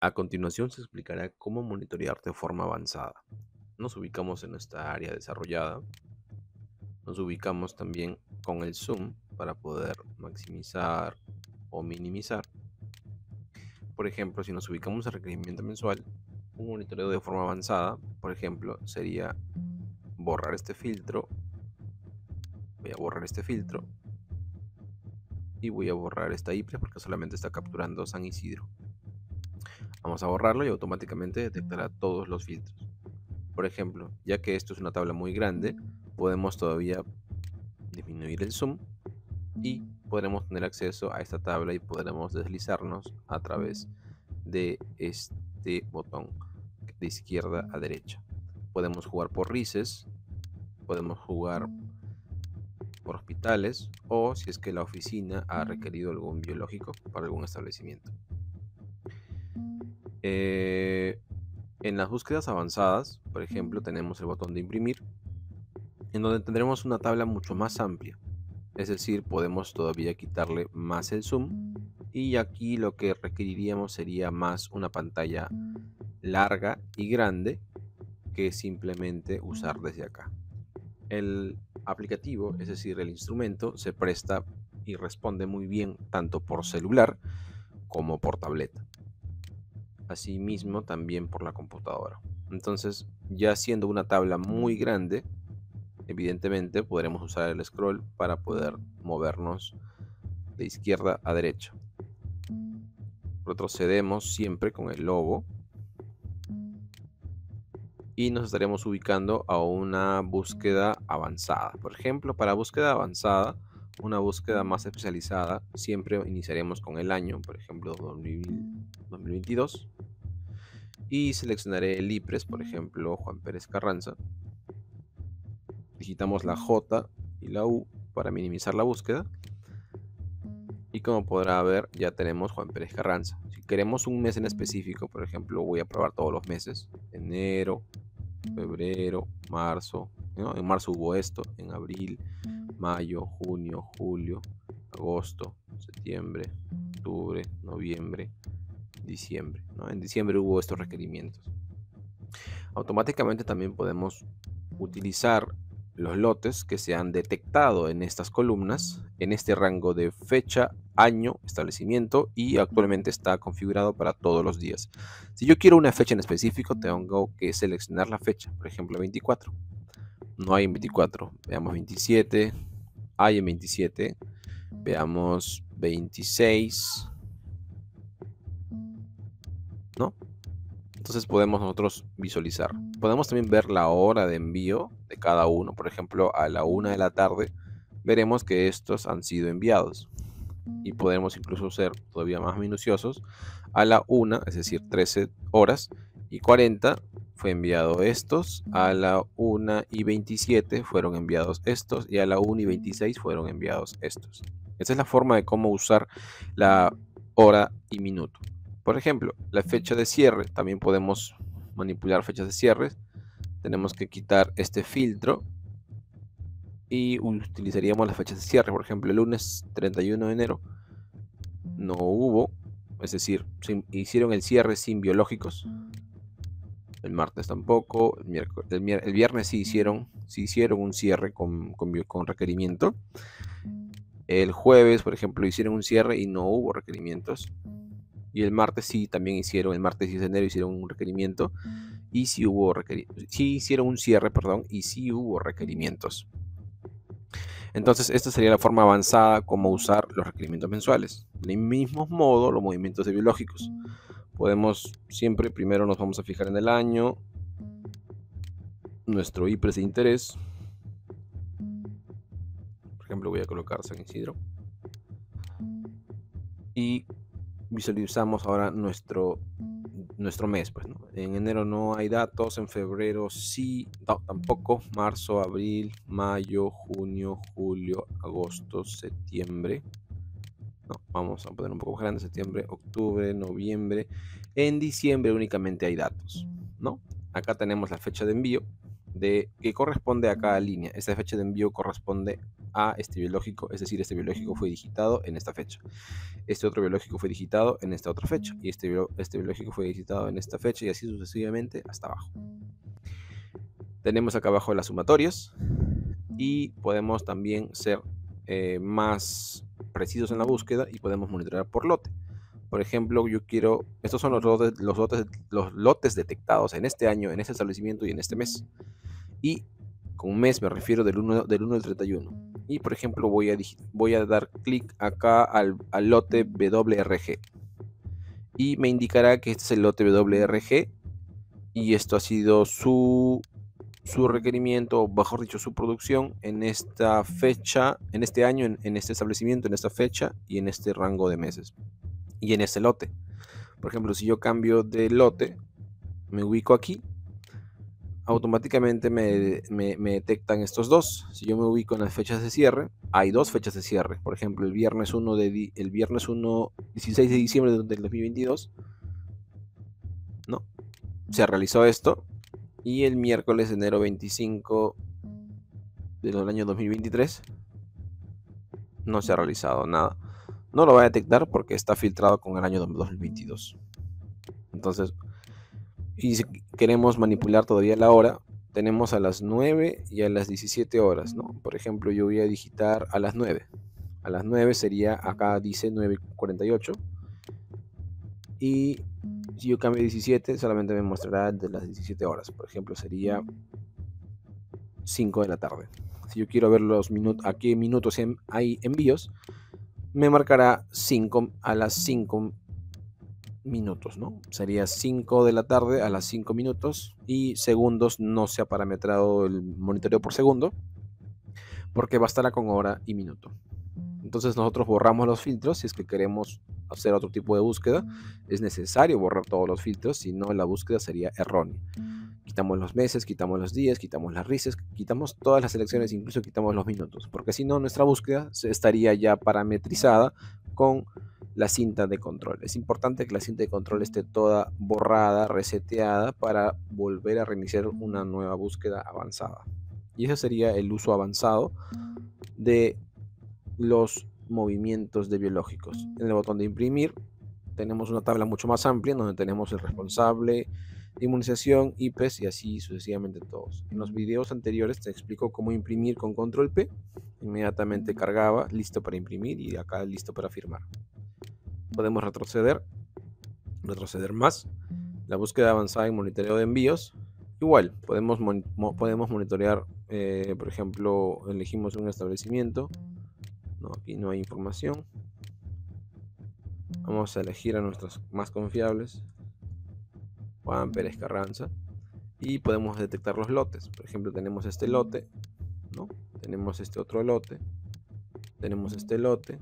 A continuación se explicará cómo monitorear de forma avanzada. Nos ubicamos en nuestra área desarrollada. Nos ubicamos también con el zoom para poder maximizar o minimizar. Por ejemplo, si nos ubicamos en requerimiento mensual, un monitoreo de forma avanzada, por ejemplo, sería borrar este filtro. Voy a borrar este filtro y voy a borrar esta IPRES porque solamente está capturando San Isidro. Vamos a borrarlo y automáticamente detectará todos los filtros. Por ejemplo, ya que esto es una tabla muy grande, podemos todavía disminuir el zoom y podremos tener acceso a esta tabla y podremos deslizarnos a través de este botón de izquierda a derecha. Podemos jugar por RICES, podemos jugar por hospitales o si es que la oficina ha requerido algún biológico para algún establecimiento. En las búsquedas avanzadas, por ejemplo, tenemos el botón de imprimir, en donde tendremos una tabla mucho más amplia. Es decir, podemos todavía quitarle más el zoom y aquí lo que requeriríamos sería más una pantalla larga y grande que simplemente usar desde acá. El aplicativo, es decir, el instrumento, se presta y responde muy bien tanto por celular como por tableta. Asimismo, también por la computadora. Entonces, ya siendo una tabla muy grande, evidentemente podremos usar el scroll para poder movernos de izquierda a derecha. Retrocedemos siempre con el logo y nos estaremos ubicando a una búsqueda avanzada. Por ejemplo, para búsqueda avanzada, una búsqueda más especializada, siempre iniciaremos con el año, por ejemplo 2022, y seleccionaré el IPRES, por ejemplo Juan Pérez Carranza. Digitamos la J y la U para minimizar la búsqueda. Y como podrá ver, ya tenemos Juan Pérez Carranza. Si queremos un mes en específico, por ejemplo, voy a probar todos los meses. Enero, febrero, marzo. ¿No? En marzo hubo esto. En abril, mayo, junio, julio, agosto, septiembre, octubre, noviembre, diciembre. ¿No? En diciembre hubo estos requerimientos. Automáticamente también podemos utilizar los lotes que se han detectado en estas columnas, en este rango de fecha, año, establecimiento y actualmente está configurado para todos los días. Si yo quiero una fecha en específico, tengo que seleccionar la fecha, por ejemplo 24. No hay en 24, veamos 27, hay en 27, veamos 26, ¿no? Entonces podemos nosotros visualizar. Podemos también ver la hora de envío de cada uno. Por ejemplo, a la 1 de la tarde veremos que estos han sido enviados. Y podemos incluso ser todavía más minuciosos. A la 1, es decir, 13 horas y 40 fue enviado estos. A la 1 y 27 fueron enviados estos. Y a la 1 y 26 fueron enviados estos. Esa es la forma de cómo usar la hora y minuto. Por ejemplo, la fecha de cierre, también podemos manipular fechas de cierre. Tenemos que quitar este filtro y utilizaríamos las fechas de cierre. Por ejemplo, el lunes 31 de enero no hubo, es decir, hicieron el cierre sin biológicos. El martes tampoco, el viernes sí hicieron un cierre con requerimiento. El jueves, por ejemplo, hicieron un cierre y no hubo requerimientos. Y el martes sí también hicieron, el martes 10 de enero hicieron un requerimiento y sí hicieron un cierre, perdón, y sí hubo requerimientos. Entonces, esta sería la forma avanzada como usar los requerimientos mensuales. Del mismo modo, los movimientos de biológicos. Podemos siempre, primero nos vamos a fijar en el año, nuestro IPRES de interés. Por ejemplo, voy a colocar San Isidro. Y visualizamos ahora nuestro mes, pues, ¿no? En enero no hay datos, en febrero sí, no, tampoco, marzo, abril, mayo, junio, julio, agosto, septiembre, no, vamos a poner un poco más grande, septiembre, octubre, noviembre, en diciembre únicamente hay datos, ¿no? Acá tenemos la fecha de envío, de qué corresponde a cada línea. Esta fecha de envío corresponde a este biológico, es decir, este biológico fue digitado en esta fecha. Este otro biológico fue digitado en esta otra fecha. Y este biológico fue digitado en esta fecha y así sucesivamente hasta abajo. Tenemos acá abajo las sumatorias y podemos también ser más precisos en la búsqueda y podemos monitorear por lote. Por ejemplo, yo quiero, estos son los lotes detectados en este año, en este establecimiento y en este mes. Y con mes me refiero del 1 al 31. Y por ejemplo voy a dar clic acá al lote WRG. Y me indicará que este es el lote WRG. Y esto ha sido su requerimiento, o mejor dicho, su producción en esta fecha, en este año, en este establecimiento, en esta fecha y en este rango de meses. Y en este lote. Por ejemplo, si yo cambio de lote, me ubico aquí, automáticamente me detectan estos dos. Si yo me ubico en las fechas de cierre, hay dos fechas de cierre. Por ejemplo, el viernes 16 de diciembre del 2022, ¿no? Se realizó esto. Y el miércoles enero 25 del año 2023 no se ha realizado nada. No lo va a detectar porque está filtrado con el año 2022. Entonces, y si queremos manipular todavía la hora, tenemos a las 9 y a las 17 horas, ¿no? Por ejemplo, yo voy a digitar a las 9. A las 9 sería, acá dice 9:48. Y si yo cambio 17, solamente me mostrará de las 17 horas. Por ejemplo, sería 5 de la tarde. Si yo quiero ver los minutos, a qué minutos hay envíos, me marcará 5 a las 5 minutos, ¿no? Sería 5 de la tarde a las 5 minutos y segundos no se ha parametrado el monitoreo por segundo porque bastará con hora y minuto. Entonces nosotros borramos los filtros si es que queremos hacer otro tipo de búsqueda. Es necesario borrar todos los filtros, si no la búsqueda sería errónea. Quitamos los meses, quitamos los días, quitamos las risas, quitamos todas las selecciones, incluso quitamos los minutos, porque si no nuestra búsqueda estaría ya parametrizada con la cinta de control. Es importante que la cinta de control esté toda borrada, reseteada, para volver a reiniciar una nueva búsqueda avanzada. Y ese sería el uso avanzado de los movimientos de biológicos. En el botón de imprimir tenemos una tabla mucho más amplia donde tenemos el responsable de inmunización, IPES y así sucesivamente todos. En los videos anteriores te explico cómo imprimir con control P. Inmediatamente cargaba, listo para imprimir, y acá listo para firmar. Podemos retroceder más. La búsqueda avanzada en monitoreo de envíos. Igual, podemos monitorear, por ejemplo, elegimos un establecimiento. No, aquí no hay información. Vamos a elegir a nuestros más confiables. Juan Pérez Carranza. Y podemos detectar los lotes. Por ejemplo, tenemos este lote, ¿no? Tenemos este otro lote. Tenemos este lote.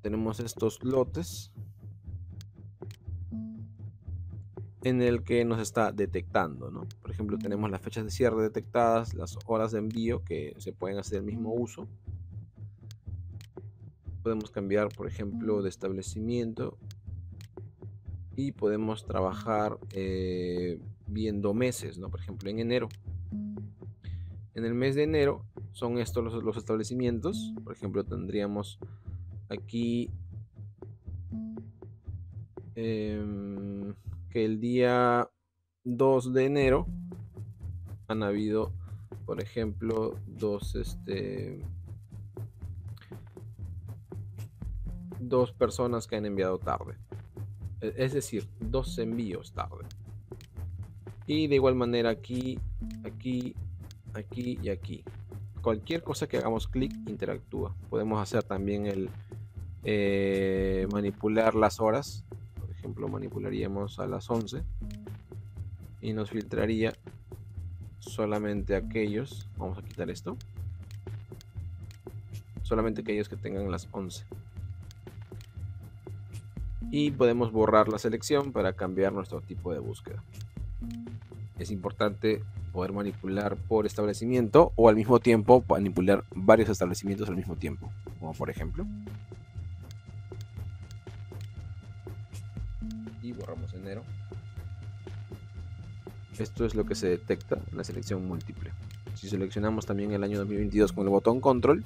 Tenemos estos lotes en el que nos está detectando, ¿no? Por ejemplo, tenemos las fechas de cierre detectadas, las horas de envío que se pueden hacer el mismo uso. Podemos cambiar, por ejemplo, de establecimiento y podemos trabajar viendo meses, ¿no? Por ejemplo, en enero. En el mes de enero son estos los establecimientos. Por ejemplo, tendríamos aquí que el día 2 de enero han habido, por ejemplo, dos personas que han enviado tarde. Es decir, 2 envíos tarde. Y de igual manera aquí, aquí, aquí y aquí. Cualquier cosa que hagamos clic interactúa. Podemos hacer también el manipular las horas. Por ejemplo, manipularíamos a las 11 y nos filtraría solamente aquellos. Vamos a quitar esto. Solamente aquellos que tengan las 11. Y podemos borrar la selección para cambiar nuestro tipo de búsqueda. Es importante poder manipular por establecimiento o al mismo tiempo manipular varios establecimientos al mismo tiempo, como por ejemplo, y borramos enero, Esto es lo que se detecta en la selección múltiple. Si seleccionamos también el año 2022 con el botón control,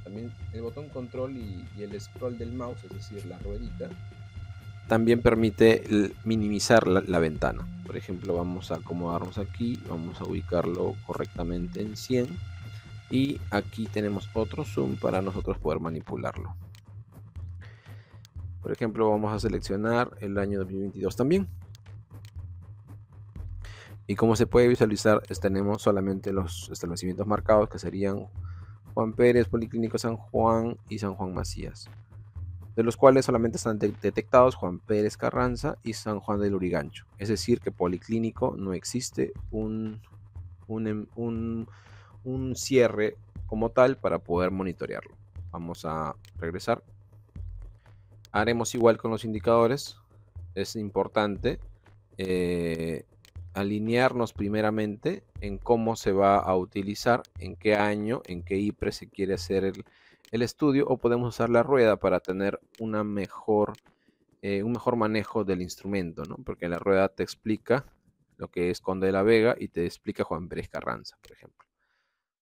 también el botón control y el scroll del mouse, es decir, la ruedita, también permite minimizar la ventana. Por ejemplo, vamos a acomodarnos aquí, vamos a ubicarlo correctamente en 100 y aquí tenemos otro zoom para nosotros poder manipularlo. Por ejemplo, vamos a seleccionar el año 2022 también. Y como se puede visualizar, tenemos solamente los establecimientos marcados, que serían Juan Pérez, Policlínico San Juan y San Juan Macías, de los cuales solamente están detectados Juan Pérez Carranza y San Juan del Lurigancho. Es decir, que Policlínico no existe un cierre como tal para poder monitorearlo. Vamos a regresar. Haremos igual con los indicadores. Es importante alinearnos primeramente en cómo se va a utilizar, en qué año, en qué IPRE se quiere hacer el estudio, o podemos usar la rueda para tener un mejor manejo del instrumento, ¿no? Porque la rueda te explica lo que es Conde de la Vega y te explica Juan Pérez Carranza, por ejemplo.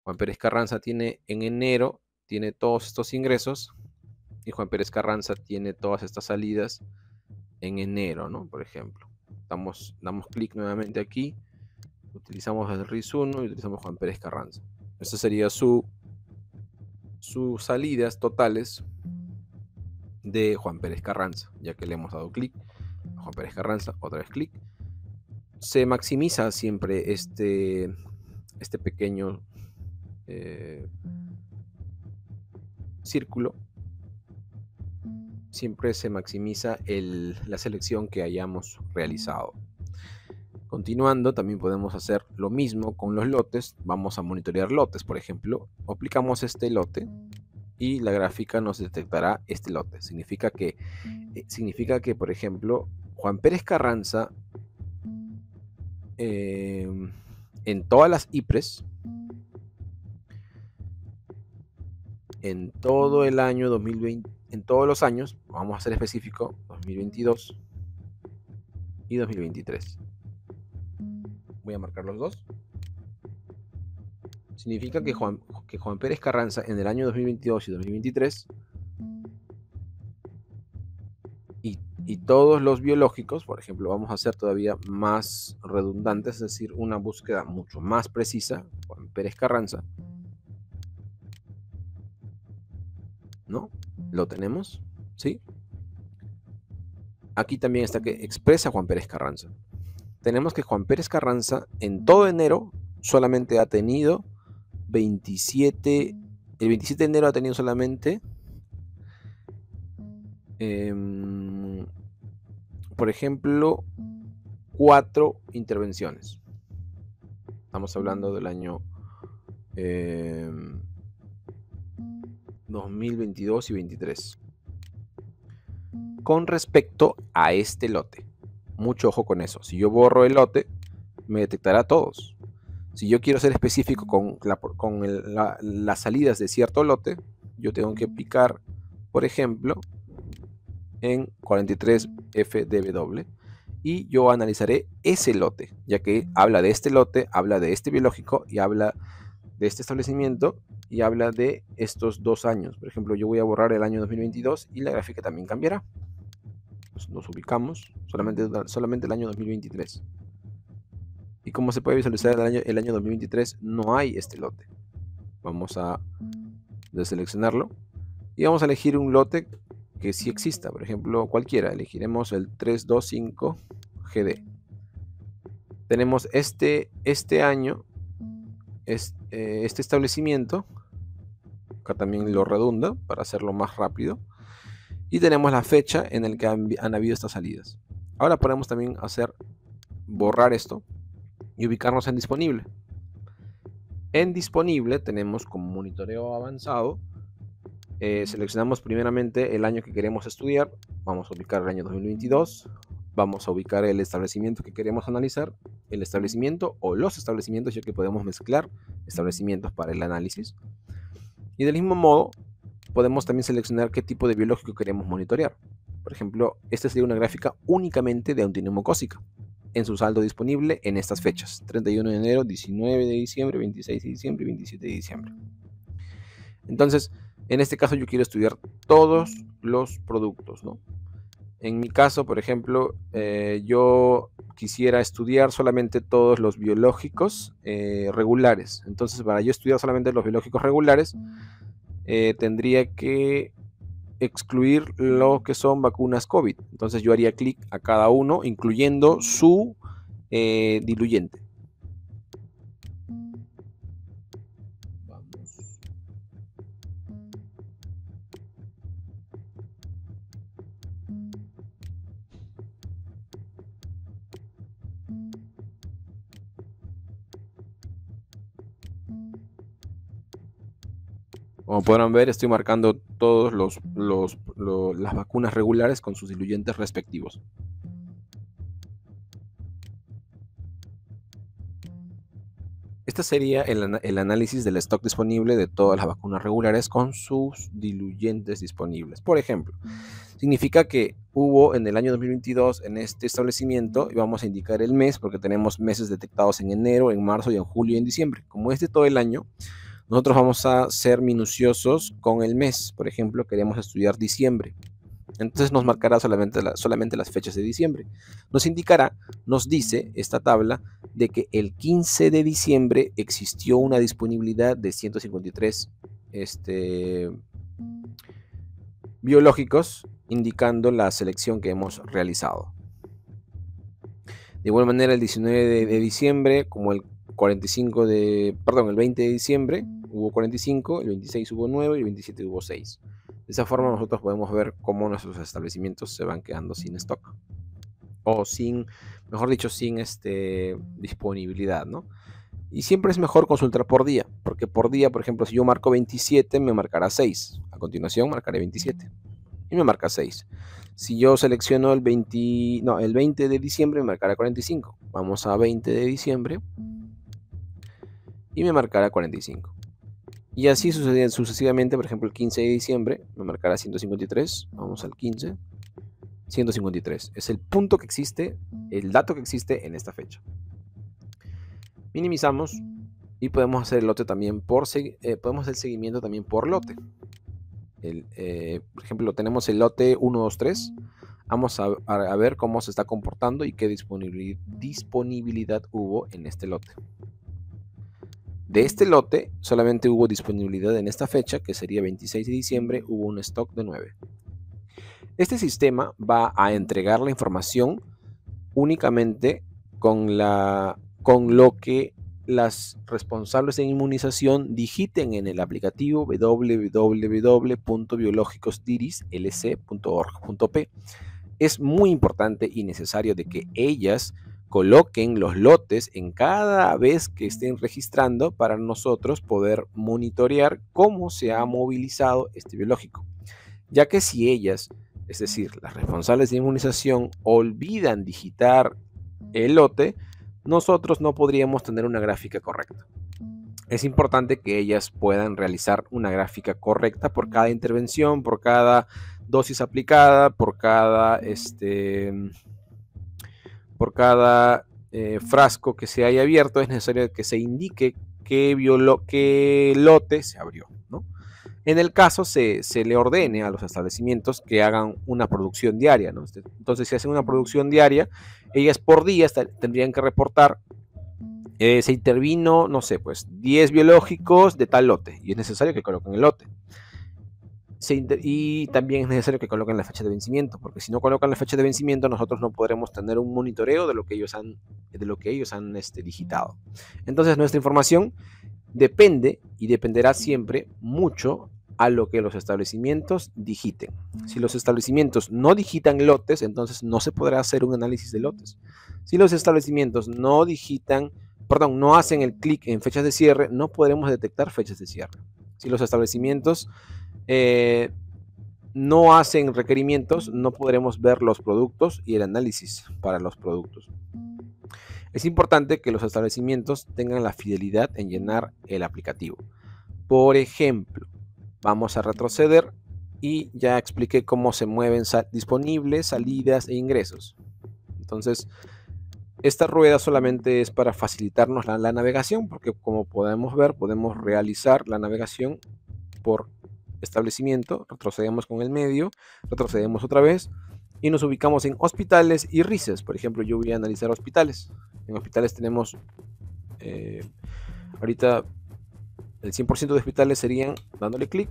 Juan Pérez Carranza tiene en enero, tiene todos estos ingresos, y Juan Pérez Carranza tiene todas estas salidas en enero, ¿no? Por ejemplo. Damos clic nuevamente aquí, utilizamos el RIS 1 y utilizamos Juan Pérez Carranza. Estas serían sus salidas totales de Juan Pérez Carranza, ya que le hemos dado clic a Juan Pérez Carranza, otra vez clic. Se maximiza siempre este pequeño círculo. Siempre se maximiza la selección que hayamos realizado. Continuando, también podemos hacer lo mismo con los lotes. Vamos a monitorear lotes, por ejemplo. Aplicamos este lote y la gráfica nos detectará este lote. Significa que, por ejemplo, Juan Pérez Carranza, en todas las IPRES, en todo el año 2020, en todos los años, vamos a ser específico, 2022 y 2023. Voy a marcar los dos. Significa que Juan Pérez Carranza en el año 2022 y 2023 y todos los biológicos, por ejemplo, vamos a hacer todavía más redundantes, es decir, una búsqueda mucho más precisa. Juan Pérez Carranza, ¿no? Lo tenemos, ¿sí? Aquí también está que expresa Juan Pérez Carranza. Tenemos que Juan Pérez Carranza en todo enero solamente ha tenido 27, el 27 de enero ha tenido solamente, por ejemplo, 4 intervenciones. Estamos hablando del año 2022 y 2023. Con respecto a este lote, mucho ojo con eso. Si yo borro el lote, me detectará todos. Si yo quiero ser específico con las salidas de cierto lote, yo tengo que picar, por ejemplo, en 43FDW y yo analizaré ese lote, ya que habla de este lote, habla de este biológico y habla de este establecimiento y habla de estos 2 años. Por ejemplo, yo voy a borrar el año 2022 y la gráfica también cambiará. Nos ubicamos solamente el año 2023. Y como se puede visualizar el año 2023, no hay este lote. Vamos a deseleccionarlo y vamos a elegir un lote que sí exista. Por ejemplo, cualquiera. Elegiremos el 325 GD. Tenemos este año, este establecimiento. Acá también lo redunda para hacerlo más rápido. Y tenemos la fecha en la que han habido estas salidas. Ahora podemos también borrar esto y ubicarnos en disponible. En disponible tenemos como monitoreo avanzado. Seleccionamos primeramente el año que queremos estudiar. Vamos a ubicar el año 2022. Vamos a ubicar el establecimiento que queremos analizar. El establecimiento o los establecimientos, ya que podemos mezclar establecimientos para el análisis. Y del mismo modo, podemos también seleccionar qué tipo de biológico queremos monitorear. Por ejemplo, esta sería una gráfica únicamente de antineumocócica en su saldo disponible en estas fechas: 31 de enero, 19 de diciembre, 26 de diciembre y 27 de diciembre. Entonces, en este caso yo quiero estudiar todos los productos, ¿no? En mi caso, por ejemplo, yo quisiera estudiar solamente todos los biológicos regulares. Entonces, para yo estudiar solamente los biológicos regulares, tendría que excluir lo que son vacunas COVID. Entonces yo haría clic a cada uno, incluyendo su diluyente. Vamos. Como podrán ver, estoy marcando todos las vacunas regulares con sus diluyentes respectivos. Este sería el análisis del stock disponible de todas las vacunas regulares con sus diluyentes disponibles. Por ejemplo, significa que hubo en el año 2022 en este establecimiento, y vamos a indicar el mes porque tenemos meses detectados en enero, en marzo y en julio y en diciembre. Como es de todo el año, nosotros vamos a ser minuciosos con el mes. Por ejemplo, queremos estudiar diciembre. Entonces nos marcará solamente las fechas de diciembre. Nos indicará, nos dice esta tabla, de que el 15 de diciembre existió una disponibilidad de 153 biológicos, indicando la selección que hemos realizado. De igual manera, el 19 de diciembre, como el 20 de diciembre hubo 45, el 26 hubo 9 y el 27 hubo 6. De esa forma nosotros podemos ver cómo nuestros establecimientos se van quedando sin stock. O sin, mejor dicho, sin disponibilidad, ¿no? Y siempre es mejor consultar por día, porque por día, por ejemplo, si yo marco 27, me marcará 6. A continuación marcaré 27 y me marca 6. Si yo selecciono el 20 de diciembre, me marcará 45. Vamos a 20 de diciembre y me marcará 45. Y así sucesivamente, por ejemplo, el 15 de diciembre me marcará 153. Vamos al 15. 153. Es el punto que existe, el dato que existe en esta fecha. Minimizamos y podemos hacer el lote también podemos hacer el seguimiento también por lote. Por ejemplo, tenemos el lote 1, 2, 3. Vamos a ver cómo se está comportando y qué disponibilidad hubo en este lote. De este lote solamente hubo disponibilidad en esta fecha, que sería 26 de diciembre, hubo un stock de 9. Este sistema va a entregar la información únicamente con lo que las responsables de inmunización digiten en el aplicativo www.biologicosdirislc.org.p. Es muy importante y necesario de que ellas coloquen los lotes en cada vez que estén registrando para nosotros poder monitorear cómo se ha movilizado este biológico. Ya que si ellas, es decir, las responsables de inmunización, olvidan digitar el lote, nosotros no podríamos tener una gráfica correcta. Es importante que ellas puedan realizar una gráfica correcta por cada intervención, por cada dosis aplicada, por cada frasco que se haya abierto. Es necesario que se indique qué lote se abrió, ¿no? En el caso se le ordene a los establecimientos que hagan una producción diaria, ¿no? Entonces, si hacen una producción diaria, ellas por día tendrían que reportar, se intervino, no sé, pues 10 biológicos de tal lote, y es necesario que coloquen el lote. Y también es necesario que coloquen la fecha de vencimiento, porque si no colocan la fecha de vencimiento, nosotros no podremos tener un monitoreo de lo que ellos han digitado. Entonces, nuestra información depende y dependerá siempre mucho a lo que los establecimientos digiten. Si los establecimientos no digitan lotes, entonces no se podrá hacer un análisis de lotes. Si los establecimientos no hacen el clic en fechas de cierre, no podremos detectar fechas de cierre. Si los establecimientos no hacen requerimientos, no podremos ver los productos y el análisis para los productos. Es importante que los establecimientos tengan la fidelidad en llenar el aplicativo. Por ejemplo, vamos a retroceder y ya expliqué cómo se mueven disponibles, salidas e ingresos. Entonces, esta rueda solamente es para facilitarnos la navegación, porque como podemos ver, podemos realizar la navegación por establecimiento, retrocedemos con el medio, retrocedemos otra vez y nos ubicamos en hospitales y RICES. Por ejemplo, yo voy a analizar hospitales. En hospitales tenemos, ahorita el 100% de hospitales serían, dándole clic,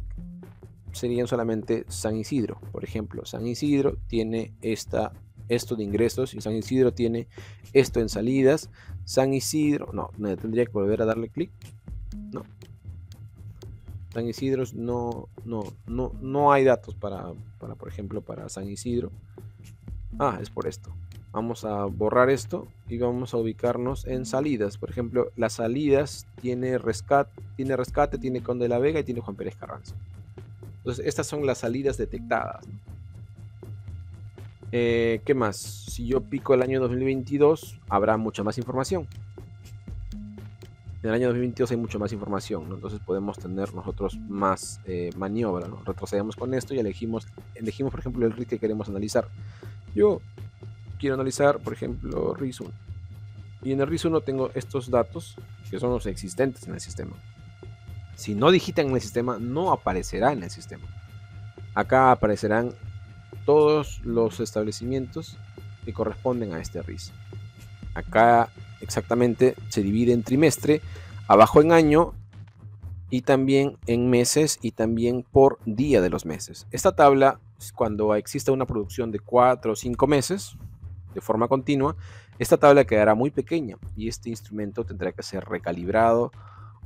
serían solamente San Isidro. Por ejemplo, San Isidro tiene esto de ingresos y San Isidro tiene esto en salidas. San Isidro, no, tendría que volver a darle clic. No. San Isidro no hay datos para, por ejemplo, para San Isidro. Es por esto. Vamos a borrar esto y vamos a ubicarnos en salidas. Por ejemplo, las salidas tiene Rescate, tiene Conde de la Vega y tiene Juan Pérez Carranza. Entonces, estas son las salidas detectadas. ¿Qué más? Si yo pico el año 2022, habrá mucha más información. En el año 2022 hay mucha más información, ¿no? Entonces podemos tener nosotros más maniobra, ¿no? Retrocedemos con esto y elegimos, por ejemplo, el RIS que queremos analizar. Yo quiero analizar, por ejemplo, RIS 1. Y en el RIS 1 tengo estos datos que son los existentes en el sistema. Si no digitan en el sistema, no aparecerá en el sistema. Acá aparecerán todos los establecimientos que corresponden a este RIS. Acá exactamente se divide en trimestre, abajo en año y también en meses y también por día de los meses. Esta tabla, cuando exista una producción de 4 o 5 meses de forma continua, esta tabla quedará muy pequeña y este instrumento tendrá que ser recalibrado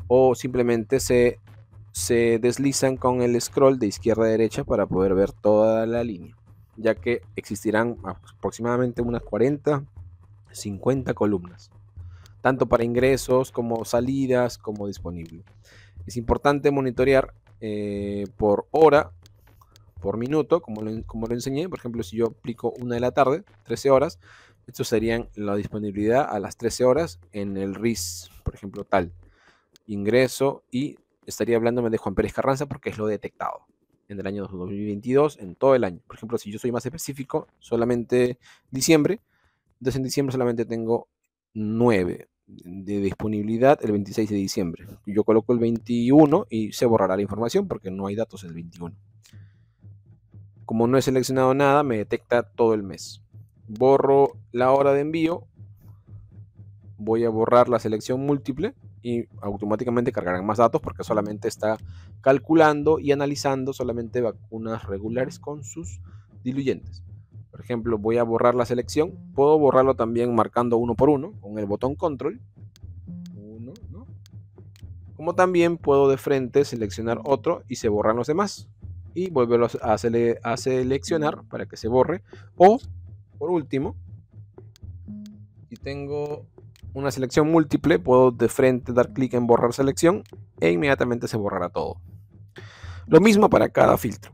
o simplemente se deslizan con el scroll de izquierda a derecha para poder ver toda la línea, ya que existirán aproximadamente unas 40, 50 columnas, tanto para ingresos como salidas como disponible. Es importante monitorear por hora, por minuto, como lo enseñé. Por ejemplo, si yo aplico 1 de la tarde, 13 horas, estos serían la disponibilidad a las 13 horas en el RIS, por ejemplo, tal ingreso, y estaría hablándome de Juan Pérez Carranza porque es lo detectado en el año 2022, en todo el año. Por ejemplo, si yo soy más específico, solamente diciembre, entonces en diciembre solamente tengo 9 de disponibilidad el 26 de diciembre. Yo coloco el 21 y se borrará la información porque no hay datos el 21. Como no he seleccionado nada, me detecta todo el mes. Borro la hora de envío. Voy a borrar la selección múltiple y automáticamente cargarán más datos porque solamente está calculando y analizando solamente vacunas regulares con sus diluyentes. Por ejemplo, voy a borrar la selección. Puedo borrarlo también marcando uno por uno con el botón control. Uno, ¿no? Como también puedo de frente seleccionar otro y se borran los demás. Y volverlo a seleccionar para que se borre. O, por último, si tengo una selección múltiple, puedo de frente dar clic en borrar selección e inmediatamente se borrará todo. Lo mismo para cada filtro.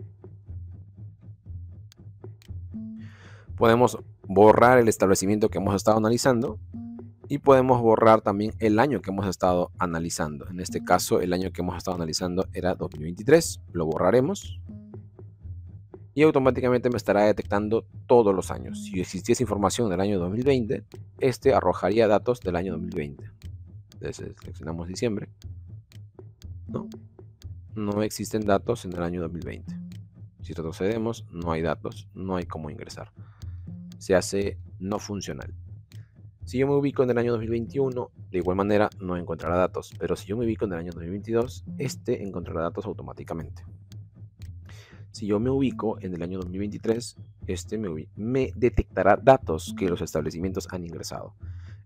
Podemos borrar el establecimiento que hemos estado analizando y podemos borrar también el año que hemos estado analizando. En este caso, el año que hemos estado analizando era 2023. Lo borraremos y automáticamente me estará detectando todos los años. Si existiese información del año 2020, este arrojaría datos del año 2020. Entonces seleccionamos diciembre. No existen datos en el año 2020. Si retrocedemos, no hay datos, no hay cómo ingresar. Se hace no funcional. Si yo me ubico en el año 2021, de igual manera no encontrará datos, pero si yo me ubico en el año 2022, este encontrará datos automáticamente. Si yo me ubico en el año 2023, este me detectará datos que los establecimientos han ingresado.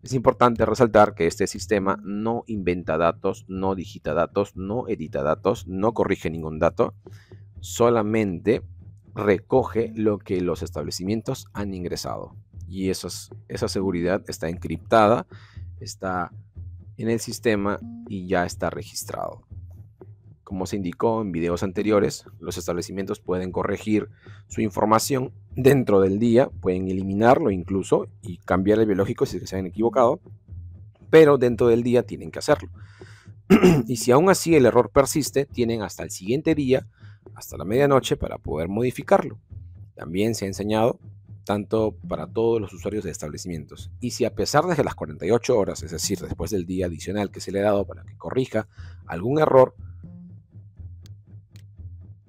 Es importante resaltar que este sistema no inventa datos, no digita datos, no edita datos, no corrige ningún dato, solamente recoge lo que los establecimientos han ingresado. Y esa seguridad está encriptada, está en el sistema y ya está registrado. Como se indicó en videos anteriores, los establecimientos pueden corregir su información dentro del día, pueden eliminarlo incluso y cambiar el biológico si se han equivocado, pero dentro del día tienen que hacerlo. Y si aún así el error persiste, tienen hasta el siguiente día hasta la medianoche para poder modificarlo. También se ha enseñado tanto para todos los usuarios de establecimientos. Y si a pesar de que las 48 horas, es decir, después del día adicional que se le ha dado para que corrija algún error,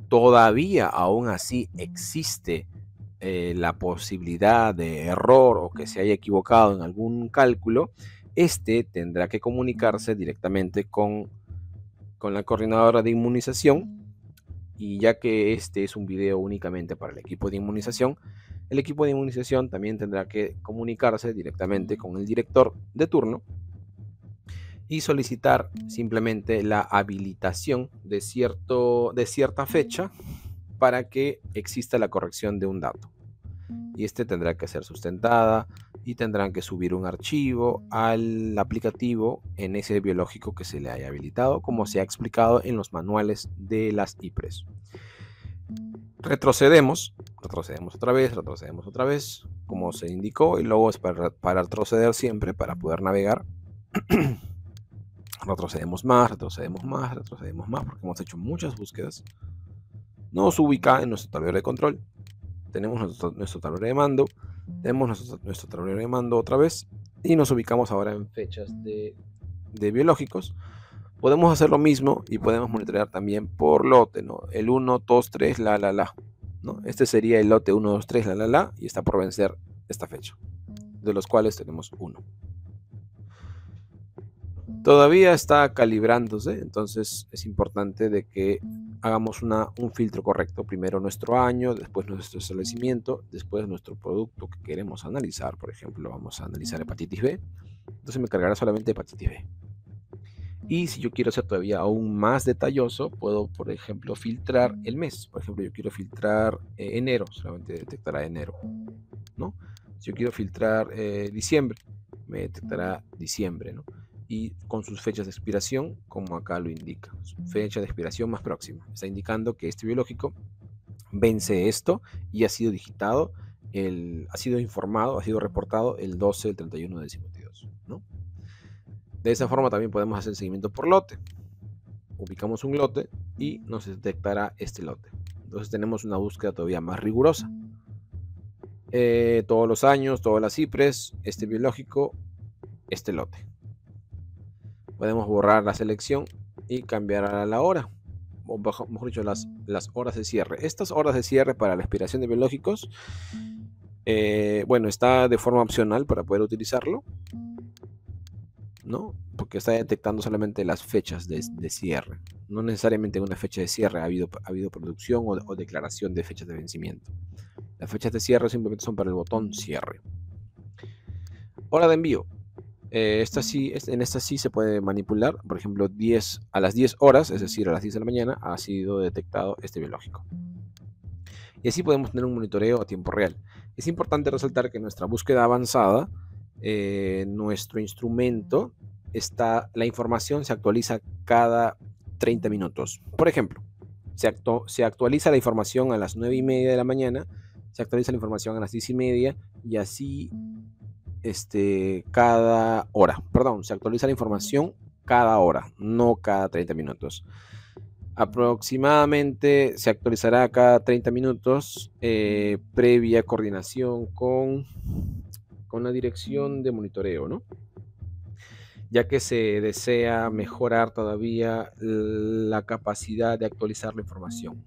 todavía aún así existe la posibilidad de error o que se haya equivocado en algún cálculo, este tendrá que comunicarse directamente con la coordinadora de inmunización. Y ya que este es un video únicamente para el equipo de inmunización, el equipo de inmunización también tendrá que comunicarse directamente con el director de turno y solicitar simplemente la habilitación de cierta fecha para que exista la corrección de un dato. Y este tendrá que ser sustentada y tendrán que subir un archivo al aplicativo en ese biológico que se le haya habilitado, como se ha explicado en los manuales de las IPRES. Retrocedemos otra vez, como se indicó, y luego es para retroceder siempre, para poder navegar. Retrocedemos más, porque hemos hecho muchas búsquedas. Nos ubica en nuestro tablero de control. Tenemos nuestro tablero de mando. Tenemos nuestro tablero de mando otra vez. Y nos ubicamos ahora en fechas de biológicos. Podemos hacer lo mismo y podemos monitorear también por lote, ¿no? El 1, 2, 3, ¿no? Este sería el lote 1, 2, 3, y está por vencer esta fecha, de los cuales tenemos 1. Todavía está calibrándose, entonces es importante de que hagamos un filtro correcto. Primero nuestro año, después nuestro establecimiento, después nuestro producto que queremos analizar. Por ejemplo, vamos a analizar hepatitis B. Entonces me cargará solamente hepatitis B. Y si yo quiero ser todavía aún más detalloso, puedo, por ejemplo, filtrar el mes. Por ejemplo, yo quiero filtrar enero, solamente detectará enero, ¿no? Si yo quiero filtrar diciembre, me detectará diciembre, ¿no? Y con sus fechas de expiración, como acá lo indica. Su fecha de expiración más próxima. Está indicando que este biológico vence esto y ha sido digitado, ha sido informado, ha sido reportado el 12 del 31 del 52, ¿no? De esa forma también podemos hacer seguimiento por lote. Ubicamos un lote y nos detectará este lote. Entonces tenemos una búsqueda todavía más rigurosa. Todos los años, todas las IPRES, este biológico, este lote. Podemos borrar la selección y cambiar a la hora, o mejor dicho, las horas de cierre. Estas horas de cierre para la expiración de biológicos, bueno, está de forma opcional para poder utilizarlo, ¿no? Porque está detectando solamente las fechas de cierre. No necesariamente en una fecha de cierre ha habido producción o declaración de fechas de vencimiento. Las fechas de cierre simplemente son para el botón cierre. Hora de envío. En esta sí se puede manipular. Por ejemplo, a las 10 horas, es decir, a las 10 de la mañana, ha sido detectado este biológico. Y así podemos tener un monitoreo a tiempo real. Es importante resaltar que en nuestra búsqueda avanzada, nuestro instrumento, la información se actualiza cada 30 minutos. Por ejemplo, se actualiza la información a las 9:30 de la mañana, se actualiza la información a las 10:30 y así cada hora. Perdón, se actualiza la información cada hora, no cada 30 minutos. Aproximadamente se actualizará cada 30 minutos previa coordinación con la dirección de monitoreo, ¿no? Ya que se desea mejorar todavía la capacidad de actualizar la información.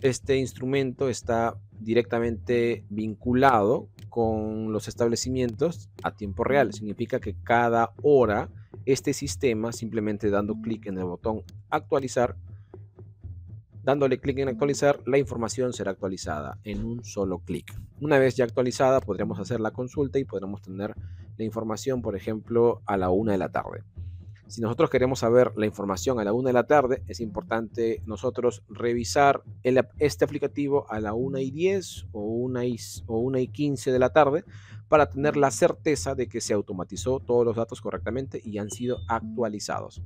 Este instrumento está directamente vinculado con los establecimientos a tiempo real. Significa que cada hora este sistema, simplemente dando clic en el botón actualizar, dándole clic en actualizar, la información será actualizada en un solo clic. Una vez ya actualizada, podremos hacer la consulta y podremos tener la información, por ejemplo, a la 1 de la tarde. Si nosotros queremos saber la información a la 1 de la tarde, es importante nosotros revisar este aplicativo a la 1:10 o 1:15 de la tarde para tener la certeza de que se automatizó todos los datos correctamente y han sido actualizados.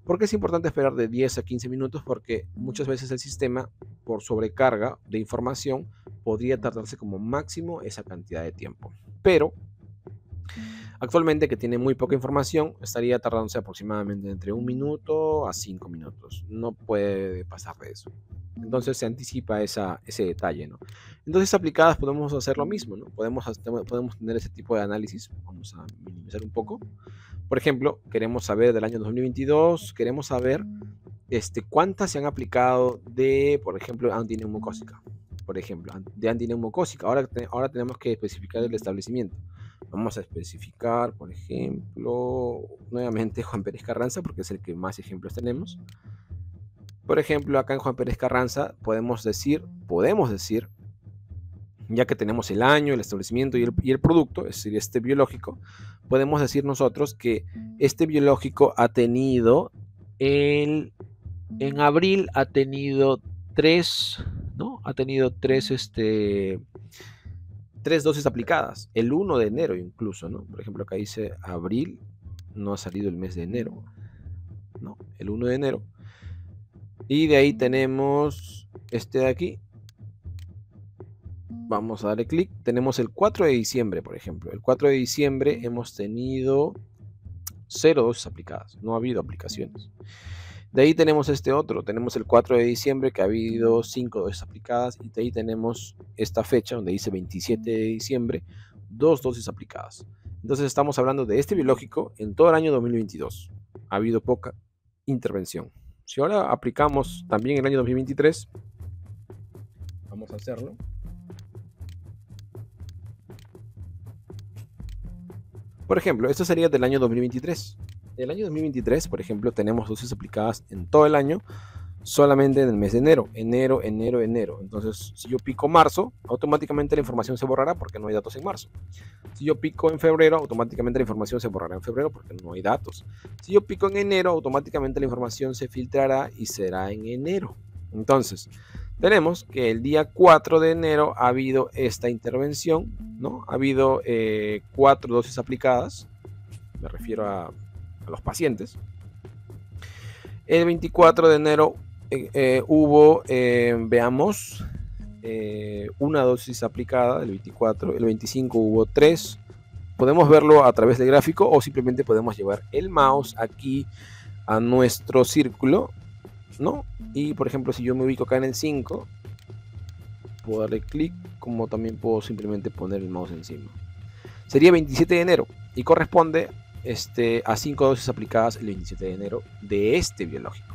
¿Por qué es importante esperar de 10 a 15 minutos? Porque muchas veces el sistema, por sobrecarga de información, podría tardarse como máximo esa cantidad de tiempo. Pero actualmente, que tiene muy poca información, estaría tardándose aproximadamente entre 1 minuto a 5 minutos. No puede pasar de eso. Entonces se anticipa ese detalle, ¿no? Entonces aplicadas podemos hacer lo mismo, ¿no? Podemos tener ese tipo de análisis. Vamos a minimizar un poco. Por ejemplo, queremos saber del año 2022, queremos saber cuántas se han aplicado de, por ejemplo, antineumocócica. Por ejemplo, de antineumocócica. Ahora tenemos que especificar el establecimiento. Vamos a especificar, por ejemplo, nuevamente Juan Pérez Carranza, porque es el que más ejemplos tenemos. Por ejemplo, acá en Juan Pérez Carranza podemos decir, ya que tenemos el año, el establecimiento y el producto, es decir, este biológico, podemos decir nosotros que este biológico ha tenido, en abril ha tenido tres, ¿no? Ha tenido tres dosis aplicadas, el 1 de enero incluso, ¿no? Por ejemplo, acá dice abril, no ha salido el mes de enero, ¿no? El 1 de enero. Y de ahí tenemos este de aquí. Vamos a darle clic. Tenemos el 4 de diciembre, por ejemplo. El 4 de diciembre hemos tenido 0 dosis aplicadas. No ha habido aplicaciones. De ahí tenemos este otro. Tenemos el 4 de diciembre que ha habido 5 dosis aplicadas. Y de ahí tenemos esta fecha donde dice 27 de diciembre, 2 dosis aplicadas. Entonces estamos hablando de este biológico en todo el año 2022. Ha habido poca intervención. Si ahora aplicamos también el año 2023, vamos a hacerlo. Por ejemplo, esto sería del año 2023. El año 2023, por ejemplo, tenemos dosis aplicadas en todo el año, solamente en el mes de enero. Enero. Entonces, si yo pico marzo, automáticamente la información se borrará porque no hay datos en marzo. Si yo pico en febrero, automáticamente la información se borrará en febrero porque no hay datos. Si yo pico en enero, automáticamente la información se filtrará y será en enero. Entonces, tenemos que el día 4 de enero ha habido esta intervención, ¿no? Ha habido 4 dosis aplicadas, me refiero a los pacientes. El 24 de enero hubo, veamos, una dosis aplicada, el 24, el 25 hubo 3. Podemos verlo a través del gráfico o simplemente podemos llevar el mouse aquí a nuestro círculo, ¿no? Y por ejemplo, si yo me ubico acá en el 5, puedo darle clic, como también puedo simplemente poner el mouse encima. Sería 27 de enero y corresponde a 5 dosis aplicadas el 27 de enero de este biológico.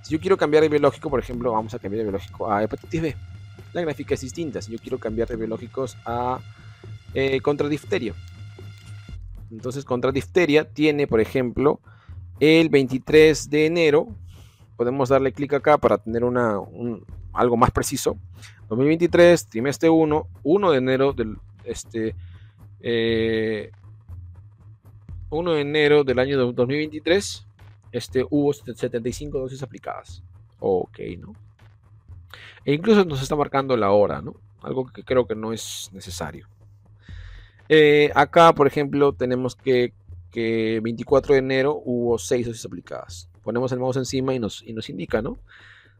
Si yo quiero cambiar de biológico, por ejemplo, vamos a cambiar de biológico a hepatitis B. La gráfica es distinta. Si yo quiero cambiar de biológicos a contra difteria. Entonces, contra difteria tiene, por ejemplo, el 23 de enero. Podemos darle clic acá para tener algo más preciso. 2023, trimestre 1, 1 de enero del 1 de enero del año 2023, hubo 75 dosis aplicadas. Ok, ¿no? E incluso nos está marcando la hora, ¿no? Algo que creo que no es necesario. Acá, por ejemplo, tenemos que 24 de enero hubo 6 dosis aplicadas. Ponemos el mouse encima y nos indica, ¿no?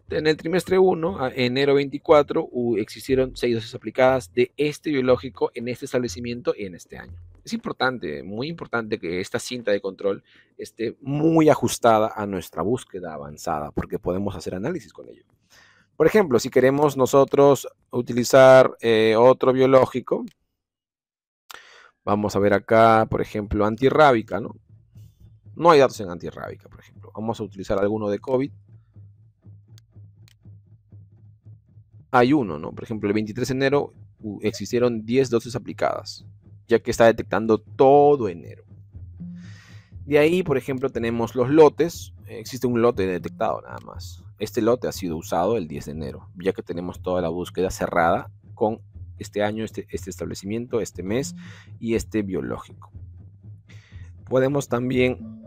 En el trimestre 1, enero 24, existieron 6 dosis aplicadas de este biológico en este establecimiento y en este año. Es importante, muy importante que esta cinta de control esté muy ajustada a nuestra búsqueda avanzada, porque podemos hacer análisis con ello. Por ejemplo, si queremos nosotros utilizar otro biológico, vamos a ver acá, por ejemplo, antirrábica, ¿no? No hay datos en antirrábica, por ejemplo. Vamos a utilizar alguno de COVID. Hay uno, ¿no? Por ejemplo, el 23 de enero existieron 10 dosis aplicadas, ya que está detectando todo enero. De ahí, por ejemplo, tenemos los lotes. Existe un lote detectado nada más. Este lote ha sido usado el 10 de enero, ya que tenemos toda la búsqueda cerrada con este año, este establecimiento, este mes y este biológico. Podemos también,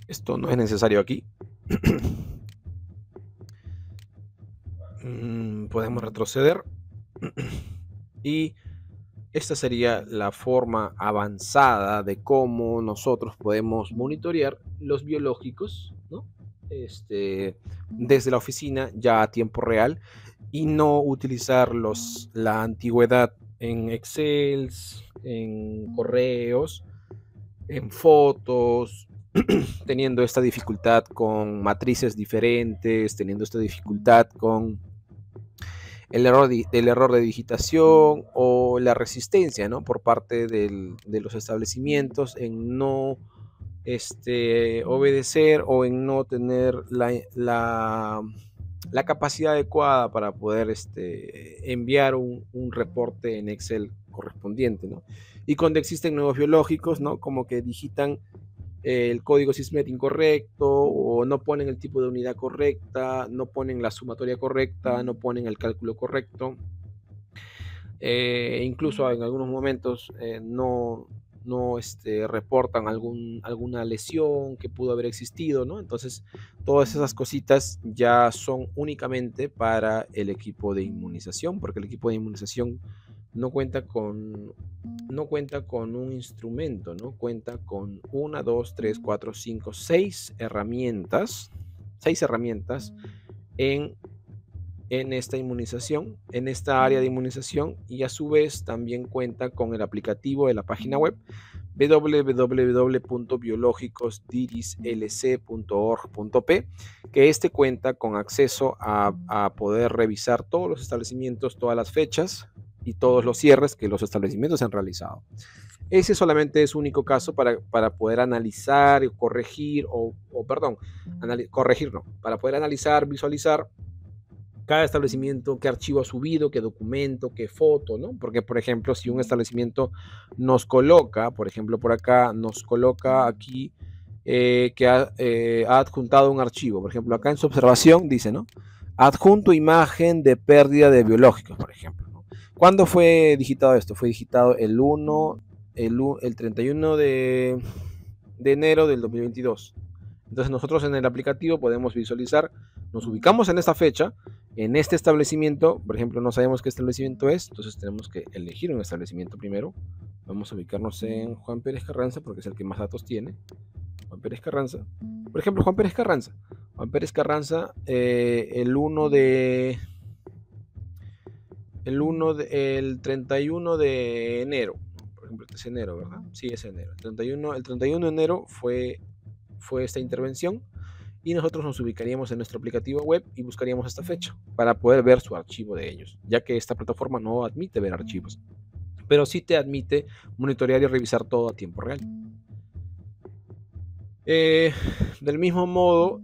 esto no es necesario aquí, podemos retroceder y esta sería la forma avanzada de cómo nosotros podemos monitorear los biológicos, ¿no? Desde la oficina ya a tiempo real y no utilizar la antigüedad en Excel, en correos, en fotos, teniendo esta dificultad con matrices diferentes, teniendo esta dificultad con el error de digitación o la resistencia, ¿no? Por parte de los establecimientos en no obedecer o en no tener la capacidad adecuada para poder enviar un reporte en Excel correspondiente, ¿no? Y cuando existen nuevos biológicos, ¿no? Como que digitan el código SysMet incorrecto o no ponen el tipo de unidad correcta, no ponen la sumatoria correcta, no ponen el cálculo correcto. Incluso en algunos momentos no reportan alguna lesión que pudo haber existido, ¿no? Entonces, todas esas cositas ya son únicamente para el equipo de inmunización, porque el equipo de inmunización no cuenta con un instrumento, ¿no? Cuenta con 1, 2, 3, 4, 5, 6 herramientas en esta inmunización, en esta área de inmunización, y a su vez también cuenta con el aplicativo de la página web www.biologicosdirislc.org.p, que cuenta con acceso a poder revisar todos los establecimientos, todas las fechas y todos los cierres que los establecimientos han realizado. Ese solamente es único caso para poder analizar, corregir, corregir no, para poder analizar, visualizar cada establecimiento, qué archivo ha subido, qué documento, qué foto, ¿no? Porque, por ejemplo, si un establecimiento nos coloca, por ejemplo, por acá, nos coloca aquí que ha adjuntado un archivo, por ejemplo, acá en su observación dice, ¿no? Adjunto imagen de pérdida de biológicos, por ejemplo, ¿no? ¿Cuándo fue digitado esto? Fue digitado el 31 de enero del 2022. Entonces nosotros en el aplicativo podemos visualizar, nos ubicamos en esta fecha, en este establecimiento, por ejemplo, no sabemos qué establecimiento es, entonces tenemos que elegir un establecimiento primero. Vamos a ubicarnos en Juan Pérez Carranza porque es el que más datos tiene. Juan Pérez Carranza. Por ejemplo, Juan Pérez Carranza. Juan Pérez Carranza, el 31 de enero. Por ejemplo, este es enero, ¿verdad? Sí, es enero. El 31 de enero fue esta intervención. Y nosotros nos ubicaríamos en nuestro aplicativo web y buscaríamos esta fecha para poder ver su archivo de ellos, ya que esta plataforma no admite ver archivos, pero sí te admite monitorear y revisar todo a tiempo real. Del mismo modo,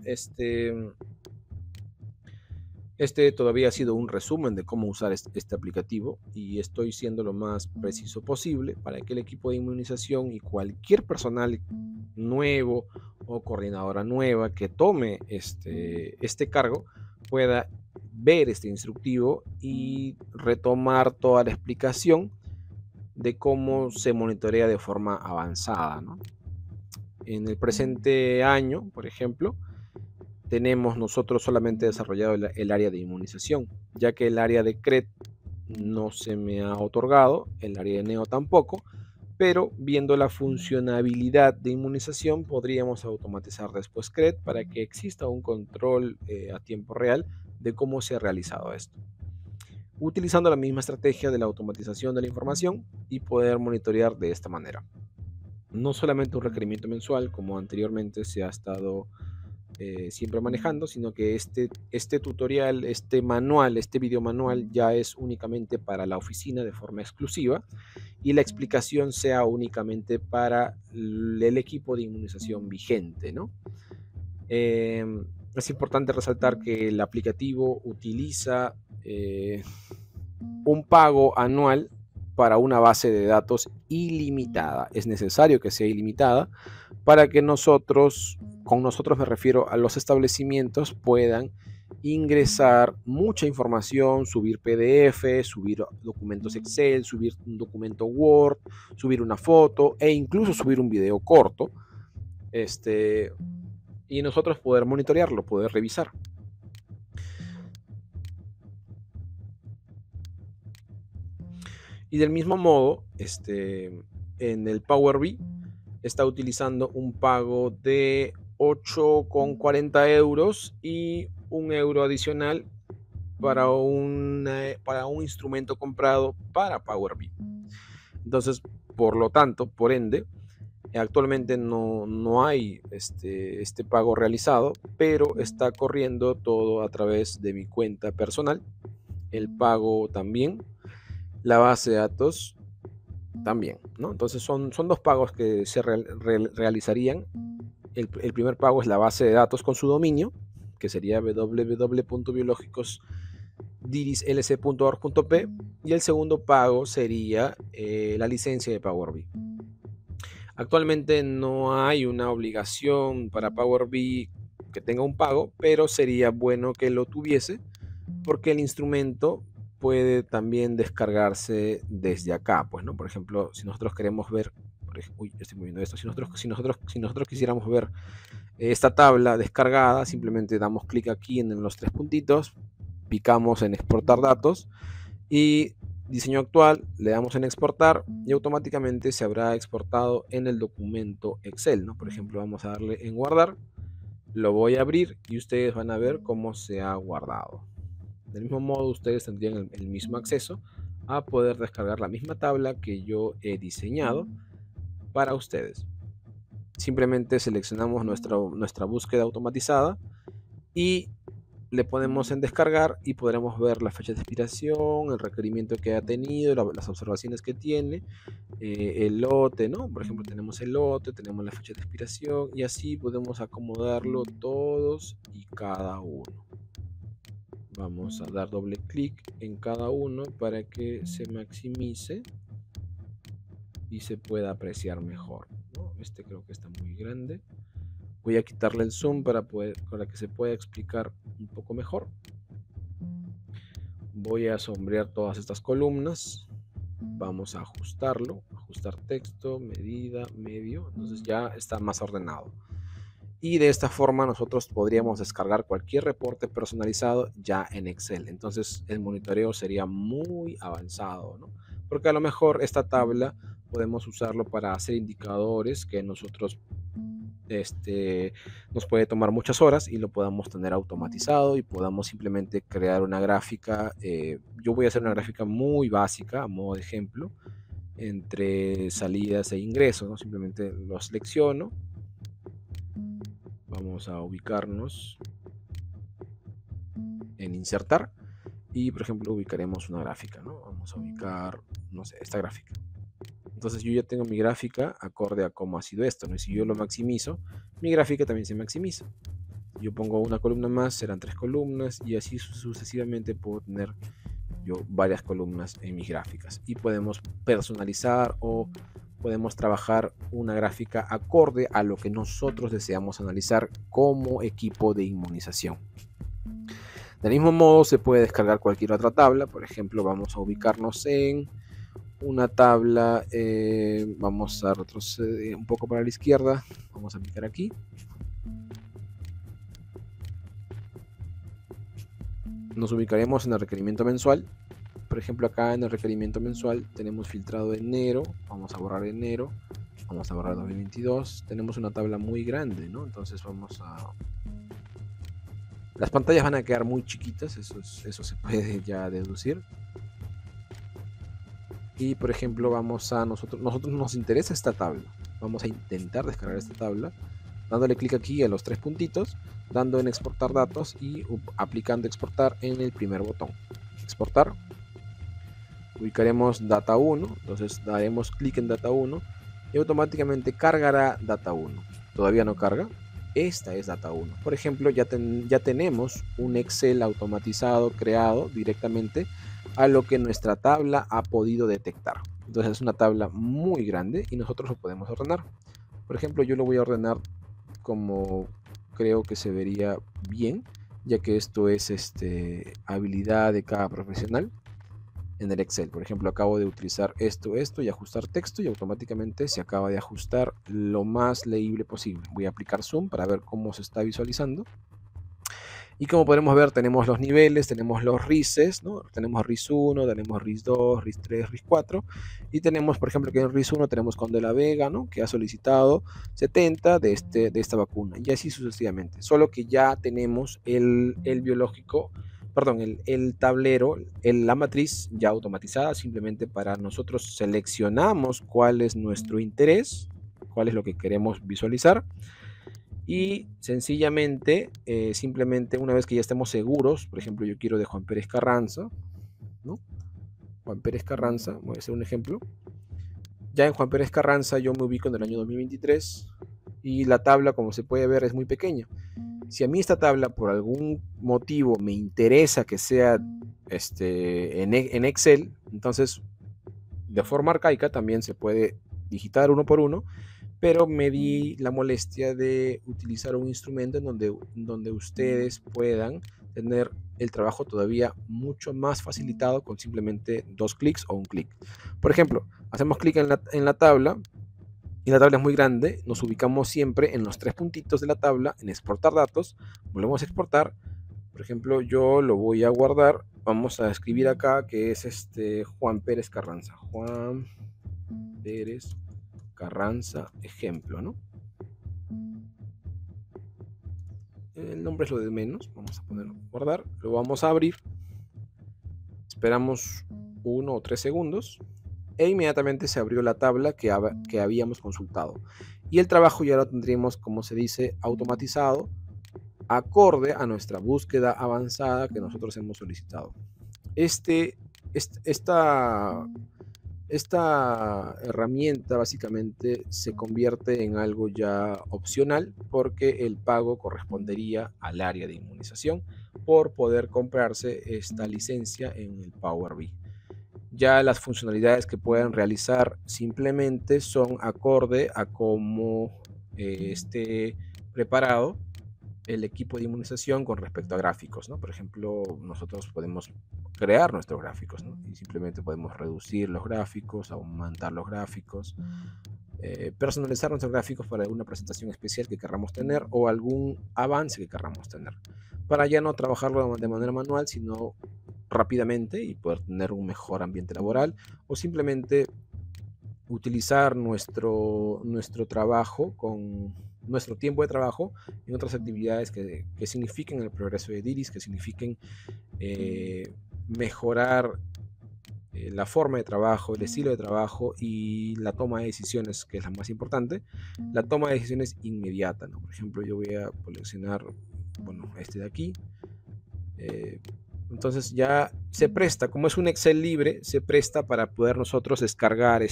todavía ha sido un resumen de cómo usar este aplicativo y estoy siendo lo más preciso posible para que el equipo de inmunización y cualquier personal nuevo o coordinadora nueva que tome este cargo pueda ver este instructivo y retomar toda la explicación de cómo se monitorea de forma avanzada, ¿no? En el presente año, por ejemplo, tenemos nosotros solamente desarrollado el área de inmunización, ya que el área de CRED no se me ha otorgado, el área de NEO tampoco, pero viendo la funcionalidad de inmunización podríamos automatizar después CRED para que exista un control a tiempo real de cómo se ha realizado esto, utilizando la misma estrategia de la automatización de la información y poder monitorear de esta manera. No solamente un requerimiento mensual como anteriormente se ha estado siempre manejando, sino que este tutorial, este video manual ya es únicamente para la oficina de forma exclusiva y la explicación sea únicamente para el equipo de inmunización vigente, ¿no? Es importante resaltar que el aplicativo utiliza un pago anual para una base de datos ilimitada. Es necesario que sea ilimitada para que con nosotros me refiero a los establecimientos, puedan ingresar mucha información, subir PDF, subir documentos Excel, subir un documento Word, subir una foto e incluso subir un video corto, y nosotros poder monitorearlo, poder revisar. Y del mismo modo, en el Power BI está utilizando un pago de 8,40 euros y €1 adicional para un instrumento comprado para Power BI. Entonces, por lo tanto, por ende, Actualmente no hay este pago realizado, pero está corriendo todo a través de mi cuenta personal. El pago también, la base de datos también, ¿no? Entonces son dos pagos que se realizarían. El primer pago es la base de datos con su dominio, que sería www.biológicosdirislc.org.p, y el segundo pago sería la licencia de Power BI. Actualmente no hay una obligación para Power BI que tenga un pago, pero sería bueno que lo tuviese porque el instrumento puede también descargarse desde acá, pues, ¿no? Por ejemplo, si nosotros queremos ver, uy, estoy moviendo esto, si nosotros quisiéramos ver esta tabla descargada, simplemente damos clic aquí en los tres puntitos, picamos en exportar datos y diseño actual, le damos en exportar y automáticamente se habrá exportado en el documento Excel, ¿no? Por ejemplo, vamos a darle en guardar, lo voy a abrir y ustedes van a ver cómo se ha guardado. Del mismo modo, ustedes tendrían el mismo acceso a poder descargar la misma tabla que yo he diseñado para ustedes. Simplemente seleccionamos nuestra búsqueda automatizada y le ponemos en descargar y podremos ver la fecha de expiración, el requerimiento que ha tenido, las observaciones que tiene, el lote, ¿no? Por ejemplo, tenemos el lote, tenemos la fecha de expiración y así podemos acomodarlo todos y cada uno. Vamos a dar doble clic en cada uno para que se maximice y se pueda apreciar mejor, ¿no? Este creo que está muy grande. Voy a quitarle el zoom para que se pueda explicar un poco mejor. Voy a sombrear todas estas columnas. Vamos a ajustarlo, ajustar texto, medida, medio. Entonces ya está más ordenado. Y de esta forma nosotros podríamos descargar cualquier reporte personalizado ya en Excel. Entonces el monitoreo sería muy avanzado, ¿no? Porque a lo mejor esta tabla podemos usarlo para hacer indicadores que nosotros nos puede tomar muchas horas y lo podamos tener automatizado y podamos simplemente crear una gráfica. Yo voy a hacer una gráfica muy básica a modo de ejemplo entre salidas e ingresos, ¿no? Simplemente lo selecciono. Vamos a ubicarnos en insertar y por ejemplo ubicaremos una gráfica, ¿no? Vamos a ubicar, no sé, esta gráfica. Entonces yo ya tengo mi gráfica acorde a cómo ha sido esto, ¿no? Y si yo lo maximizo, mi gráfica también se maximiza. Yo pongo una columna más, serán 3 columnas y así sucesivamente puedo tener yo varias columnas en mis gráficas. Y podemos personalizar o podemos trabajar una gráfica acorde a lo que nosotros deseamos analizar como equipo de inmunización. Del mismo modo se puede descargar cualquier otra tabla. Por ejemplo, vamos a ubicarnos en una tabla, vamos a retroceder un poco para la izquierda, vamos a aplicar aquí. Nos ubicaremos en el requerimiento mensual. Por ejemplo, acá en el requerimiento mensual tenemos filtrado enero, vamos a borrar enero, vamos a borrar 2022. Tenemos una tabla muy grande, ¿no? Entonces vamos a... Las pantallas van a quedar muy chiquitas, eso se puede ya deducir. Y por ejemplo nosotros nos interesa esta tabla, vamos a intentar descargar esta tabla dándole clic aquí a los tres puntitos, dando en exportar datos y aplicando exportar en el primer botón, exportar. Ubicaremos data 1, entonces daremos clic en data 1 y automáticamente cargará data 1. Todavía no carga, esta es data 1. Por ejemplo, ya tenemos un Excel automatizado creado directamente a lo que nuestra tabla ha podido detectar. Entonces es una tabla muy grande y nosotros lo podemos ordenar. Por ejemplo, yo lo voy a ordenar como creo que se vería bien, ya que esto es habilidad de cada profesional en el Excel. Por ejemplo, acabo de utilizar esto y ajustar texto y automáticamente se acaba de ajustar lo más leíble posible. Voy a aplicar zoom para ver cómo se está visualizando. Y como podemos ver, tenemos los niveles, tenemos los RISes, ¿no? Tenemos RIS 1, tenemos RIS 2, RIS 3, RIS 4. Y tenemos, por ejemplo, que en RIS 1 tenemos Conde de la Vega, ¿no? Que ha solicitado 70 de esta vacuna. Y así sucesivamente. Solo que ya tenemos el biológico, perdón, el tablero, la matriz ya automatizada. Simplemente para nosotros seleccionamos cuál es nuestro interés. cuál es lo que queremos visualizar. Y sencillamente, simplemente una vez que ya estemos seguros, por ejemplo, yo quiero de Juan Pérez Carranza, ¿no? Juan Pérez Carranza, voy a hacer un ejemplo. Ya en Juan Pérez Carranza yo me ubico en el año 2023 y la tabla, como se puede ver, es muy pequeña. Si a mí esta tabla por algún motivo me interesa que sea en Excel, entonces de forma arcaica también se puede digitar uno por uno, pero me di la molestia de utilizar un instrumento en donde ustedes puedan tener el trabajo todavía mucho más facilitado con simplemente 2 clics o un clic. Por ejemplo, hacemos clic en la tabla y la tabla es muy grande, nos ubicamos siempre en los 3 puntitos de la tabla, en exportar datos, volvemos a exportar. Por ejemplo, yo lo voy a guardar, vamos a escribir acá que es Juan Pérez Carranza, Juan Pérez Carranza, ejemplo, ¿no? El nombre es lo de menos, vamos a ponerlo guardar, lo vamos a abrir, esperamos 1 o 3 segundos e inmediatamente se abrió la tabla que habíamos consultado y el trabajo ya lo tendríamos, como se dice, automatizado acorde a nuestra búsqueda avanzada que nosotros hemos solicitado. Esta herramienta básicamente se convierte en algo ya opcional porque el pago correspondería al área de inmunización por poder comprarse esta licencia en el Power BI. Ya las funcionalidades que puedan realizar simplemente son acorde a cómo esté preparado el equipo de inmunización con respecto a gráficos, ¿no? Por ejemplo, nosotros podemos crear nuestros gráficos, ¿no? Y simplemente podemos reducir los gráficos, aumentar los gráficos, personalizar nuestros gráficos para alguna presentación especial que queramos tener o algún avance que queramos tener, para ya no trabajarlo de manera manual, sino rápidamente y poder tener un mejor ambiente laboral o simplemente utilizar nuestro trabajo con nuestro tiempo de trabajo en otras actividades que signifiquen el progreso de DIRIS, que signifiquen mejorar la forma de trabajo, el estilo de trabajo y la toma de decisiones, que es la más importante. La toma de decisiones inmediata, ¿no? Por ejemplo, yo voy a seleccionar, bueno, este de aquí. Entonces ya se presta, como es un Excel libre, se presta para poder nosotros descargar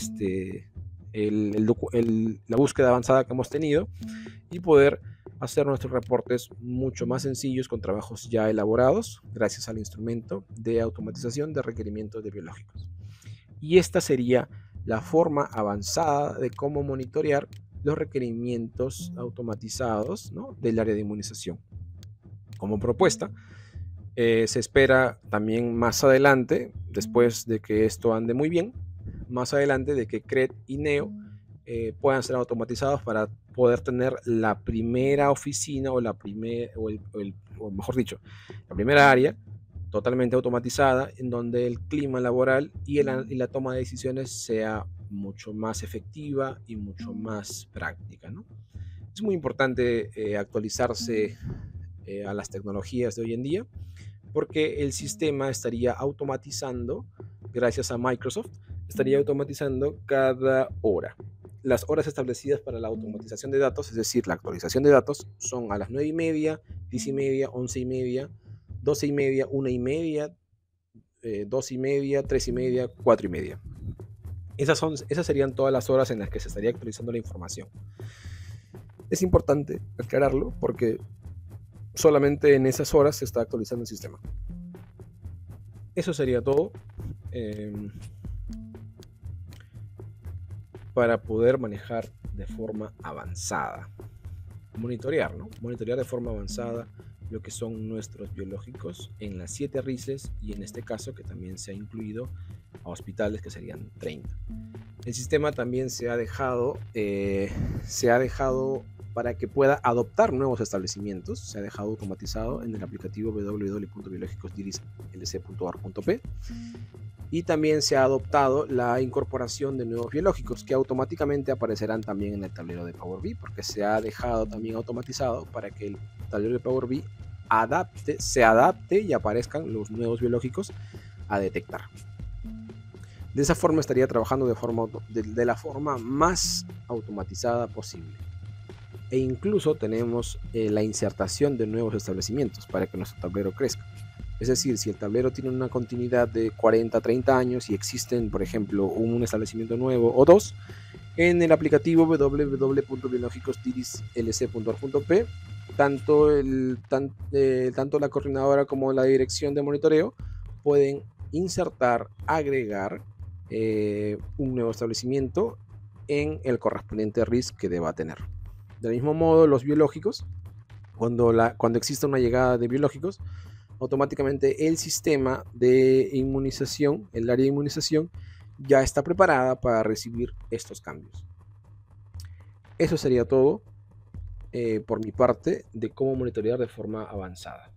la búsqueda avanzada que hemos tenido y poder hacer nuestros reportes mucho más sencillos con trabajos ya elaborados gracias al instrumento de automatización de requerimientos de biológicos. Y esta sería la forma avanzada de cómo monitorear los requerimientos automatizados, ¿no?, del área de inmunización. Como propuesta, se espera también más adelante, después de que esto ande muy bien, más adelante de que CRED y NEO puedan ser automatizados para poder tener la primera oficina o mejor dicho, la primera área totalmente automatizada en donde el clima laboral y la toma de decisiones sea mucho más efectiva y mucho más práctica, ¿no? Es muy importante actualizarse a las tecnologías de hoy en día, porque el sistema estaría automatizando, gracias a Microsoft, estaría automatizando cada hora. Las horas establecidas para la automatización de datos, es decir, la actualización de datos, son a las 9:30, 10:30, 11:30, 12:30, 1:30, 2:30, 3:30, 4:30. Esas serían todas las horas en las que se estaría actualizando la información. Es importante aclararlo porque solamente en esas horas se está actualizando el sistema. Eso sería todo para poder manejar de forma avanzada. Monitorear, ¿no? Monitorear de forma avanzada lo que son nuestros biológicos en las 7 RICES y en este caso que también se ha incluido a hospitales que serían 30. El sistema también se ha dejado para que pueda adoptar nuevos establecimientos, se ha dejado automatizado en el aplicativo www.biológicosdirislc.org.p y también se ha adoptado la incorporación de nuevos biológicos que automáticamente aparecerán también en el tablero de Power BI, porque se ha dejado también automatizado para que el tablero de Power BI se adapte y aparezcan los nuevos biológicos a detectar. De esa forma estaría trabajando de la forma más automatizada posible. E incluso tenemos la insertación de nuevos establecimientos para que nuestro tablero crezca. Es decir, si el tablero tiene una continuidad de 40, 30 años y existen, por ejemplo, un establecimiento nuevo o dos, en el aplicativo www.biológicosdirislc.org.p, tanto la coordinadora como la dirección de monitoreo pueden insertar, agregar un nuevo establecimiento en el correspondiente RIS que deba tener. Del mismo modo, los biológicos, cuando existe una llegada de biológicos, automáticamente el sistema de inmunización, el área de inmunización, ya está preparada para recibir estos cambios. Eso sería todo por mi parte de cómo monitorear de forma avanzada.